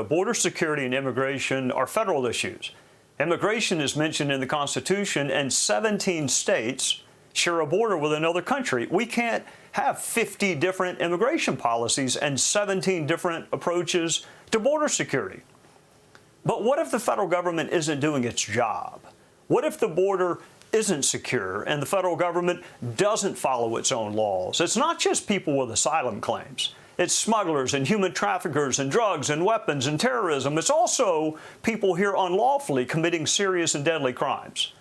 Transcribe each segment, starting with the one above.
Border security and immigration are federal issues. Immigration is mentioned in the Constitution, and 17 states share a border with another country. We can't have 50 different immigration policies and 17 different approaches to border security. But what if the federal government isn't doing its job? What if the border isn't secure and the federal government doesn't follow its own laws? It's not just people with asylum claims. It's smugglers and human traffickers and drugs and weapons and terrorism. It's also people here unlawfully committing serious and deadly crimes.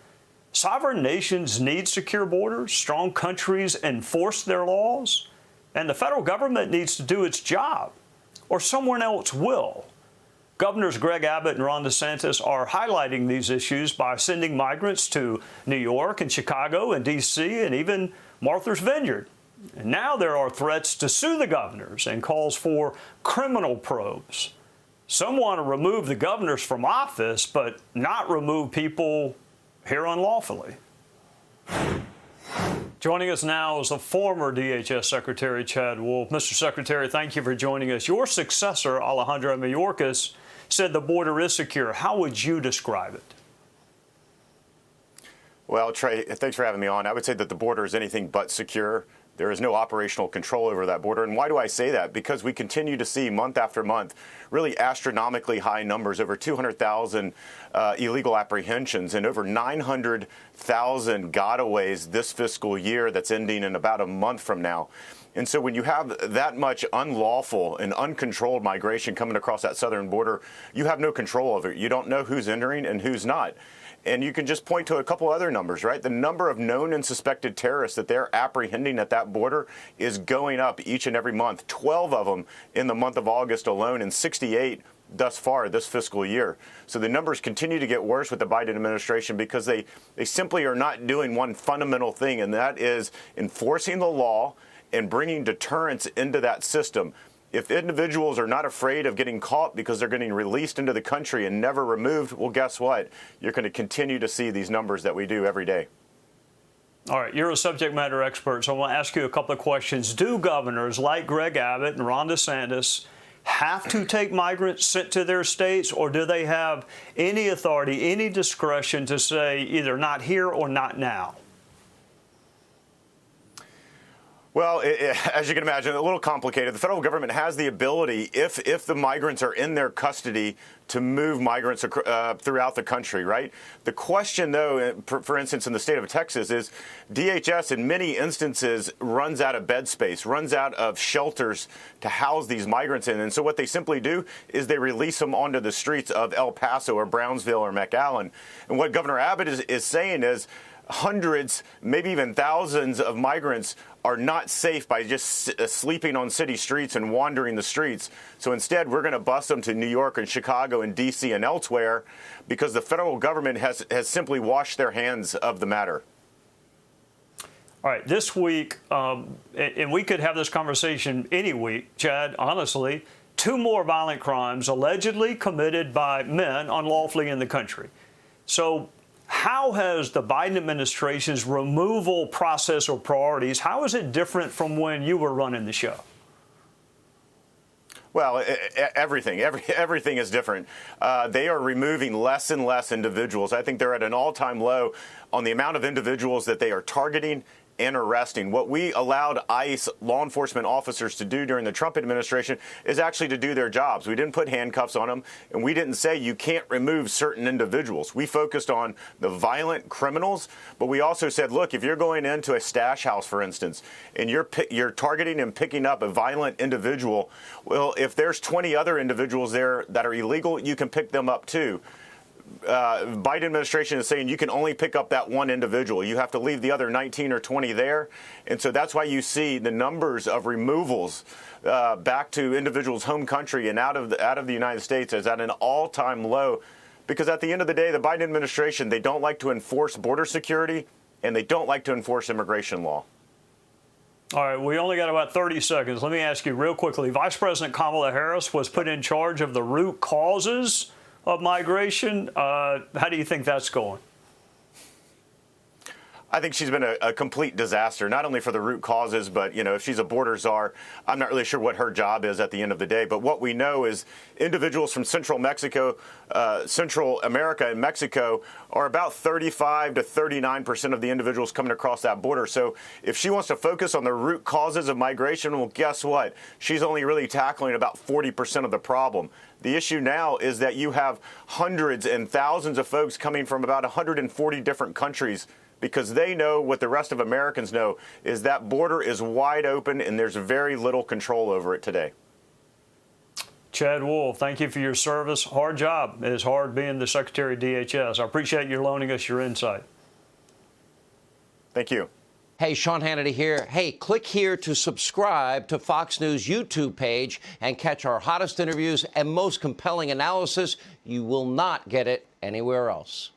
Sovereign nations need secure borders. Strong countries enforce their laws. And the federal government needs to do its job, or someone else will. Governors Greg Abbott and Ron DeSantis are highlighting these issues by sending migrants to New York and Chicago and D.C. and even Martha's Vineyard. And now there are threats to sue the governors and calls for criminal probes. Some want to remove the governors from office, but not remove people here unlawfully. Joining us now is the former DHS Secretary, Chad Wolf. Mr. Secretary, thank you for joining us. Your successor, Alejandro Mayorkas, said the border is secure. How would you describe it? Well, Trey, thanks for having me on. I would say that the border is anything but secure. There is no operational control over that border. And why do I say that? Because we continue to see month after month really astronomically high numbers, over 200,000 illegal apprehensions and over 900,000 gotaways this fiscal year that's ending in about a month from now. And so when you have that much unlawful and uncontrolled migration coming across that southern border, you have no control over it. You don't know who's entering and who's not. And you can just point to a couple other numbers, right? The number of known and suspected terrorists that they're apprehending at that border is going up each and every month. 12 of them in the month of August alone, and 68 thus far this fiscal year. So the numbers continue to get worse with the Biden administration because they simply are not doing one fundamental thing, and that is enforcing the law and bringing deterrence into that system. If individuals are not afraid of getting caught because they're getting released into the country and never removed, well, guess what? You're going to continue to see these numbers that we do every day. All right, you're a subject matter expert, so I want to ask you a couple of questions. Do governors like Greg Abbott and Ron DeSantis have to take migrants sent to their states, or do they have any authority, any discretion to say either not here or not now? Well, as you can imagine, a little complicated. The federal government has the ability, if the migrants are in their custody, to move migrants throughout the country, right? The question, though, for instance, in the state of Texas, is DHS in many instances runs out of bed space, runs out of shelters to house these migrants in. And so what they simply do is they release them onto the streets of El Paso or Brownsville or McAllen. And what Governor Abbott is saying is hundreds, maybe even thousands of migrants are not safe by just sleeping on city streets and wandering the streets. So instead, we're going to bus them to New York and Chicago and D.C. and elsewhere because the federal government has simply washed their hands of the matter. All right, this week, and we could have this conversation any week, Chad, honestly, 2 more violent crimes allegedly committed by men unlawfully in the country. So how has the Biden administration's removal process or priorities, how is it different from when you were running the show? Well, everything is different. They are removing less and less individuals. I think they're at an all-time low on the amount of individuals that they are targeting and arresting. What we allowed ICE law enforcement officers to do during the Trump administration is actually to do their jobs. We didn't put handcuffs on them, and we didn't say you can't remove certain individuals. We focused on the violent criminals, but we also said, look, if you're going into a stash house, for instance, and you're targeting and picking up a violent individual, well, if there's 20 other individuals there that are illegal, you can pick them up too. Biden administration is saying you can only pick up that one individual. You have to leave the other 19 or 20 there. And so that's why you see the numbers of removals back to individuals' home country and out of the United States is at an all-time low. Because at the end of the day, the Biden administration, they don't like to enforce border security and they don't like to enforce immigration law. All right, we only got about 30 seconds. Let me ask you real quickly. Vice President Kamala Harris was put in charge of the root causes of migration. How do you think that's going? I think she's been a complete disaster, not only for the root causes, but, if she's a border czar, I'm not really sure what her job is at the end of the day. But what we know is individuals from Central America and Mexico are about 35 to 39% of the individuals coming across that border. So if she wants to focus on the root causes of migration, well, guess what? She's only really tackling about 40% of the problem. The issue now is that you have hundreds and thousands of folks coming from about 140 different countries, because they know what the rest of Americans know, is that border is wide open and there's very little control over it today. Chad Wolf, thank you for your service. Hard job. It is hard being the Secretary of DHS. I appreciate you loaning us your insight. Thank you. Hey, Sean Hannity here. Hey, click here to subscribe to Fox News YouTube page and catch our hottest interviews and most compelling analysis. You will not get it anywhere else.